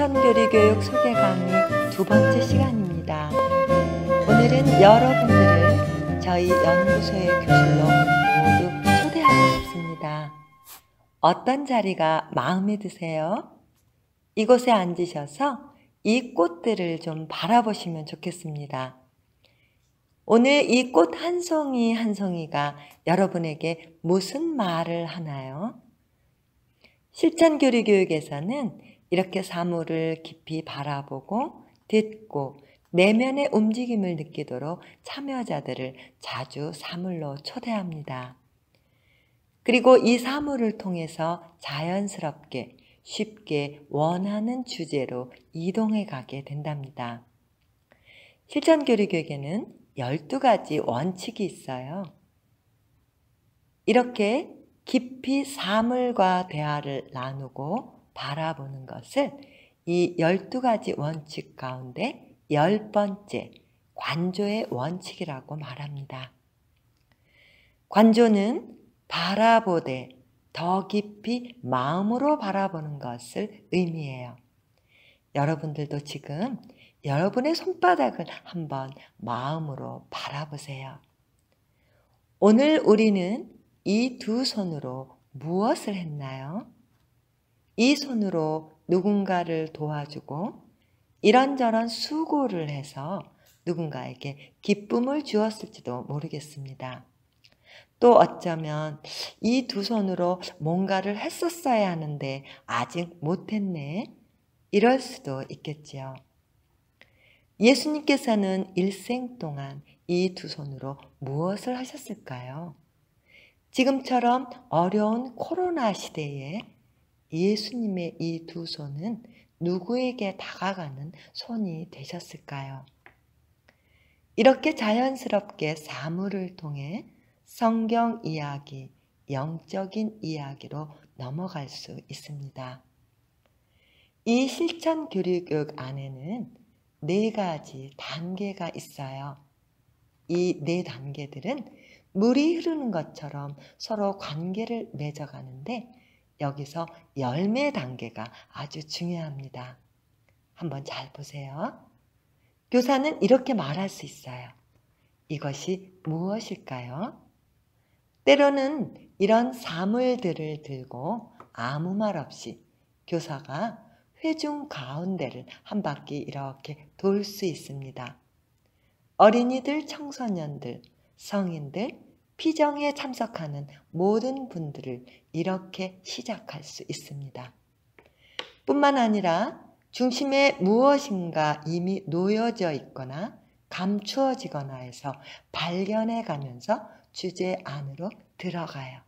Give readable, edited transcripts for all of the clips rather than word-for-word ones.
실천교리교육 소개 강의 두 번째 시간입니다. 오늘은 여러분들을 저희 연구소의 교실로 모두 초대하고 싶습니다. 어떤 자리가 마음에 드세요? 이곳에 앉으셔서 이 꽃들을 좀 바라보시면 좋겠습니다. 오늘 이 꽃 한 송이 한 송이가 여러분에게 무슨 말을 하나요? 실천교리교육에서는 이렇게 사물을 깊이 바라보고 듣고 내면의 움직임을 느끼도록 참여자들을 자주 사물로 초대합니다. 그리고 이 사물을 통해서 자연스럽게 쉽게 원하는 주제로 이동해 가게 된답니다. 실천교리교육에는 12가지 원칙이 있어요. 이렇게 깊이 사물과 대화를 나누고 바라보는 것을 이 12가지 원칙 가운데 10번째 관조의 원칙이라고 말합니다. 관조는 바라보되 더 깊이 마음으로 바라보는 것을 의미해요. 여러분들도 지금 여러분의 손바닥을 한번 마음으로 바라보세요. 오늘 우리는 이 두 손으로 무엇을 했나요? 이 손으로 누군가를 도와주고 이런저런 수고를 해서 누군가에게 기쁨을 주었을지도 모르겠습니다. 또 어쩌면 이 두 손으로 뭔가를 했었어야 하는데 아직 못했네. 이럴 수도 있겠지요. 예수님께서는 일생 동안 이 두 손으로 무엇을 하셨을까요? 지금처럼 어려운 코로나 시대에 예수님의 이 두 손은 누구에게 다가가는 손이 되셨을까요? 이렇게 자연스럽게 사물을 통해 성경 이야기, 영적인 이야기로 넘어갈 수 있습니다. 이 실천교리교육 안에는 4가지 단계가 있어요. 이 4단계들은 물이 흐르는 것처럼 서로 관계를 맺어가는데 여기서 열매 단계가 아주 중요합니다. 한번 잘 보세요. 교사는 이렇게 말할 수 있어요. 이것이 무엇일까요? 때로는 이런 사물들을 들고 아무 말 없이 교사가 회중 가운데를 한 바퀴 이렇게 돌 수 있습니다. 어린이들, 청소년들, 성인들, 피정에 참석하는 모든 분들을 이렇게 시작할 수 있습니다. 뿐만 아니라 중심에 무엇인가 이미 놓여져 있거나 감추어지거나 해서 발견해 가면서 주제 안으로 들어가요.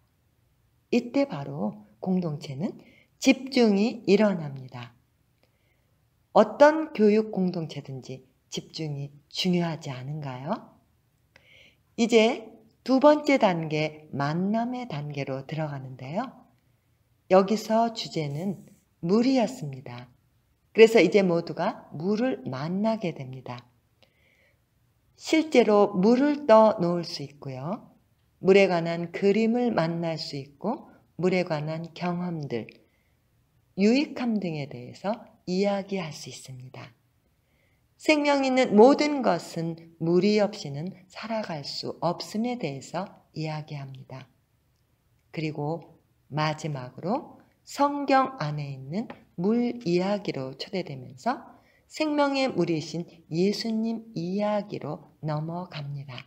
이때 바로 공동체는 집중이 일어납니다. 어떤 교육 공동체든지 집중이 중요하지 않은가요? 이제 2번째 단계, 만남의 단계로 들어가는데요. 여기서 주제는 물이었습니다. 그래서 이제 모두가 물을 만나게 됩니다. 실제로 물을 떠 놓을 수 있고요. 물에 관한 그림을 만날 수 있고 물에 관한 경험들, 유익함 등에 대해서 이야기할 수 있습니다. 생명 있는 모든 것은 물이 없이는 살아갈 수 없음에 대해서 이야기합니다. 그리고 마지막으로 성경 안에 있는 물 이야기로 초대되면서 생명의 물이신 예수님 이야기로 넘어갑니다.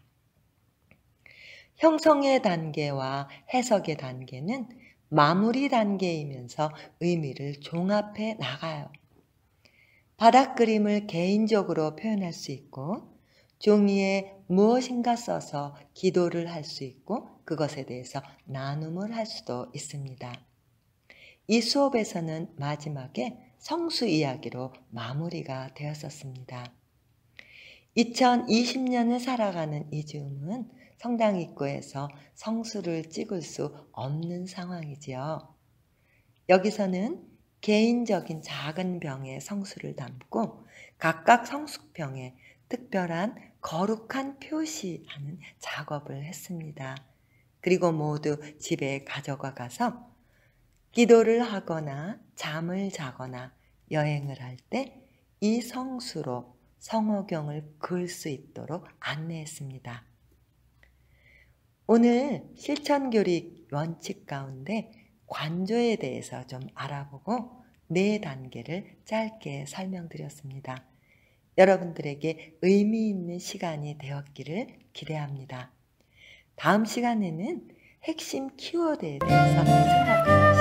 형성의 단계와 해석의 단계는 마무리 단계이면서 의미를 종합해 나가요. 바닥 그림을 개인적으로 표현할 수 있고 종이에 무엇인가 써서 기도를 할 수 있고 그것에 대해서 나눔을 할 수도 있습니다. 이 수업에서는 마지막에 성수 이야기로 마무리가 되었었습니다. 2020년을 살아가는 이 즈음은 성당 입구에서 성수를 찍을 수 없는 상황이지요. 여기서는 개인적인 작은 병에 성수를 담고 각각 성수병에 특별한 거룩한 표시하는 작업을 했습니다. 그리고 모두 집에 가져가 가서 기도를 하거나 잠을 자거나 여행을 할 때 이 성수로 성호경을 그을 수 있도록 안내했습니다. 오늘 실천교리 원칙 가운데 관조에 대해서 좀 알아보고 4단계를 짧게 설명드렸습니다. 여러분들에게 의미 있는 시간이 되었기를 기대합니다. 다음 시간에는 핵심 키워드에 대해서 생각합니다.